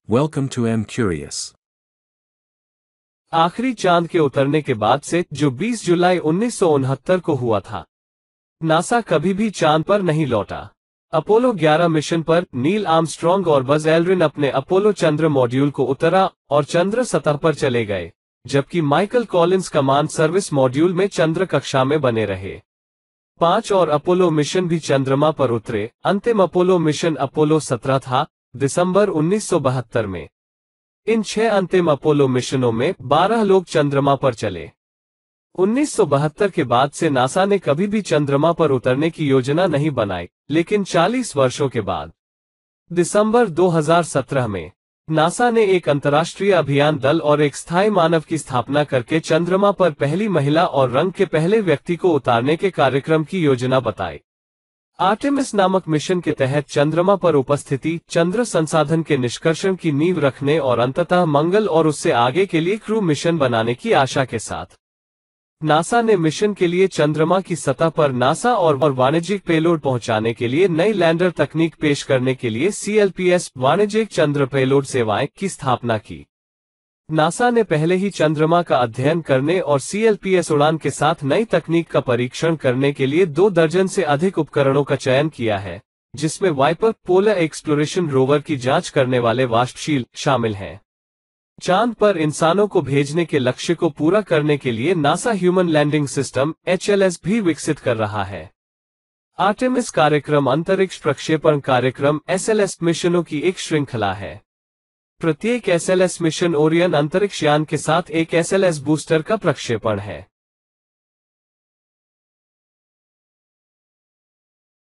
Welcome to M Curious. आखिरी चांद के उतरने के बाद से जो 20 जुलाई 1969 को हुआ था, नासा कभी भी चांद पर नहीं लौटा। अपोलो 11 मिशन पर नील आर्मस्ट्रॉन्ग और बज एल्ड्रिन अपने अपोलो चंद्र मॉड्यूल को उतरा और चंद्र सतह पर चले गए, जबकि Michael Collins command service module में चंद्र कक्षा में बने रहे। 5 और अपोलो मिशन भी चंद्रमा पर उतरे। अंतिम अपोलो मिशन अपोलो 17 था, दिसंबर 1972 में। इन 6 अंतिम अपोलो मिशनों में 12 लोग चंद्रमा पर चले। 1972 के बाद से नासा ने कभी भी चंद्रमा पर उतरने की योजना नहीं बनाई, लेकिन 40 वर्षों के बाद दिसंबर 2017 में नासा ने एक अंतर्राष्ट्रीय अभियान दल और एक स्थायी मानव की स्थापना करके चंद्रमा पर पहली महिला और रंग के पहले व्यक्ति को उतारने के कार्यक्रम की योजना बताई। आर्टेमिस नामक मिशन के तहत चंद्रमा पर उपस्थिति, चंद्र संसाधन के निष्कर्षण की नींव रखने और अंततः मंगल और उससे आगे के लिए क्रू मिशन बनाने की आशा के साथ नासा ने मिशन के लिए चंद्रमा की सतह पर नासा और वाणिज्यिक पेलोड पहुंचाने के लिए नई लैंडर तकनीक पेश करने के लिए CLPS वाणिज्यिक चंद्र पेलोड सेवाएं की स्थापना की। नासा ने पहले ही चंद्रमा का अध्ययन करने और CLPS उड़ान के साथ नई तकनीक का परीक्षण करने के लिए 2 दर्जन से अधिक उपकरणों का चयन किया है, जिसमें वाइपर पोलर एक्सप्लोरेशन रोवर की जांच करने वाले वाष्पशील शामिल हैं। चांद पर इंसानों को भेजने के लक्ष्य को पूरा करने के लिए NASA human landing system HLS भी विकसित कर रहा है। आर्टेमिस कार्यक्रम अंतरिक्ष प्रक्षेपण कार्यक्रम SLS मिशनों की एक श्रृंखला है। प्रत्येक SLS मिशन ओरियन अंतरिक्ष यान के साथ एक SLS बूस्टर का प्रक्षेपण है।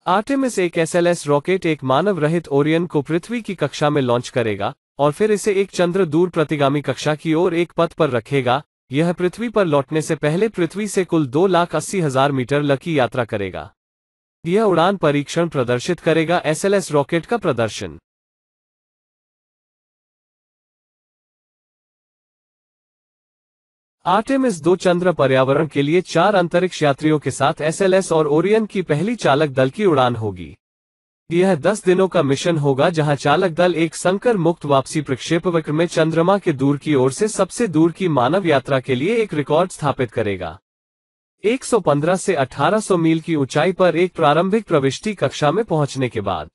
आर्टेमिस एक SLS रॉकेट एक मानव रहित ओरियन को पृथ्वी की कक्षा में लॉन्च करेगा और फिर इसे एक चंद्र दूर प्रतिगामी कक्षा की ओर एक पथ पर रखेगा। यह पृथ्वी पर लौटने से पहले पृथ्वी से कुल 2,80,000 मीटर की यात्रा करेगा। यह उड़ान परीक्षण प्रदर्शित करेगा SLS रॉकेट का प्रदर्शन। आर्टेमिस 2 चंद्र पर्यावरण के लिए 4 अंतरिक्ष यात्रियों के साथ SLS और ओरियन की पहली चालक दल की उड़ान होगी। यह 10 दिनों का मिशन होगा, जहां चालक दल एक संकर मुक्त वापसी प्रक्षेपवक्र में चंद्रमा के दूर की ओर से सबसे दूर की मानव यात्रा के लिए एक रिकॉर्ड स्थापित करेगा। 115 से 1800 मील की ऊंचाई पर एक प्रारंभिक प्रविष्टि कक्षा में पहुंचने के बाद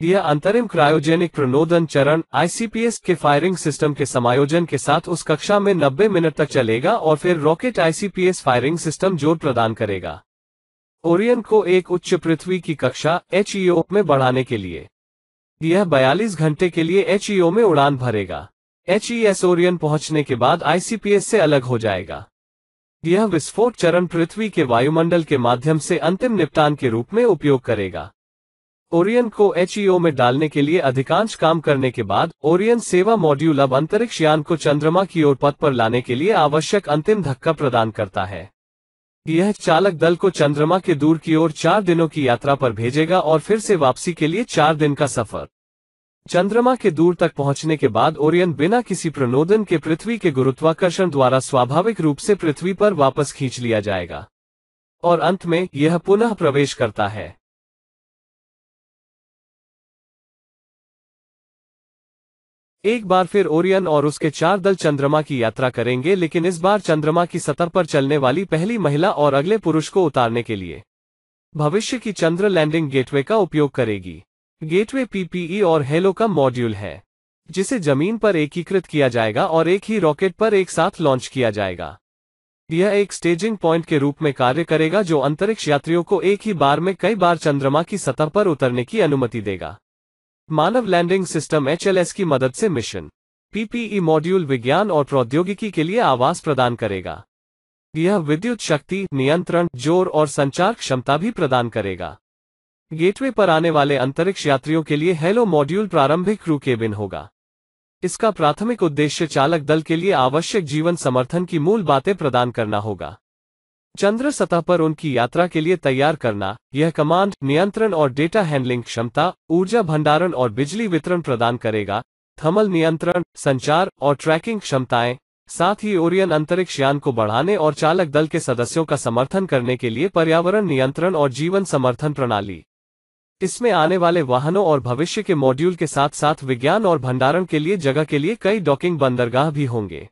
यह अंतरिम क्रायोजेनिक प्रणोदन चरण ICPS के फायरिंग सिस्टम के समायोजन के साथ उस कक्षा में 90 मिनट तक चलेगा और फिर रॉकेट ICPS फायरिंग सिस्टम जोर प्रदान करेगा ओरियन को एक उच्च पृथ्वी की कक्षा HEO में बढ़ाने के लिए। यह 42 घंटे के लिए HEO में उड़ान भरेगा। HES ओरियन पहुंचने के बाद ICPS से अलग हो जाएगा। यह विस्फोट चरण पृथ्वी के वायुमंडल के माध्यम से अंतिम निपटान के रूप में उपयोग करेगा। ओरियन को HEO में डालने के लिए अधिकांश काम करने के बाद ओरियन सेवा मॉड्यूल अब अंतरिक्ष यान को चंद्रमा की ओर पथ पर लाने के लिए आवश्यक अंतिम धक्का प्रदान करता है। यह चालक दल को चंद्रमा के दूर की ओर 4 दिनों की यात्रा पर भेजेगा और फिर से वापसी के लिए 4 दिन का सफर। चंद्रमा के दूर तक पहुंचने के बाद ओरियन बिना किसी प्रणोदन के पृथ्वी के गुरुत्वाकर्षण द्वारा स्वाभाविक रूप से पृथ्वी पर वापस खींच लिया जाएगा और अंत में यह पुनः प्रवेश करता है। एक बार फिर ओरियन और उसके 4 दल चंद्रमा की यात्रा करेंगे, लेकिन इस बार चंद्रमा की सतह पर चलने वाली पहली महिला और अगले पुरुष को उतारने के लिए भविष्य की चंद्र लैंडिंग गेटवे का उपयोग करेगी। गेटवे PPE और हेलो का मॉड्यूल है, जिसे जमीन पर एकीकृत किया जाएगा और एक ही रॉकेट पर एक साथ लॉन्च किया जाएगा। यह एक स्टेजिंग पॉइंट के रूप में कार्य करेगा, जो अंतरिक्ष यात्रियों को एक ही बार में कई बार चंद्रमा की सतह पर उतरने की अनुमति देगा। मानव लैंडिंग सिस्टम HLS की मदद से मिशन PPE मॉड्यूल विज्ञान और प्रौद्योगिकी के लिए आवास प्रदान करेगा। यह विद्युत शक्ति, नियंत्रण, जोर और संचार क्षमता भी प्रदान करेगा। गेटवे पर आने वाले अंतरिक्ष यात्रियों के लिए हेलो मॉड्यूल प्रारंभिक क्रू केबिन होगा। इसका प्राथमिक उद्देश्य चालक दल के लिए आवश्यक जीवन समर्थन की मूल बातें प्रदान करना होगा। चंद्र सतह पर उनकी यात्रा के लिए तैयार करना। यह कमांड, नियंत्रण और डेटा हैंडलिंग क्षमता, ऊर्जा भंडारण और बिजली वितरण प्रदान करेगा, थर्मल नियंत्रण, संचार और ट्रैकिंग क्षमताएं। साथ ही ओरियन अंतरिक्ष यान को बढ़ाने और चालक दल के सदस्यों का समर्थन करने के लिए पर्यावरण नियंत्रण और जीवन समर्थन प्रणाली इसमें आने वाले वाहनों और भविष्य के मॉड्यूल के साथ साथ विज्ञान और भंडारण के लिए जगह के लिए कई डॉकिंग बंदरगाह भी होंगे।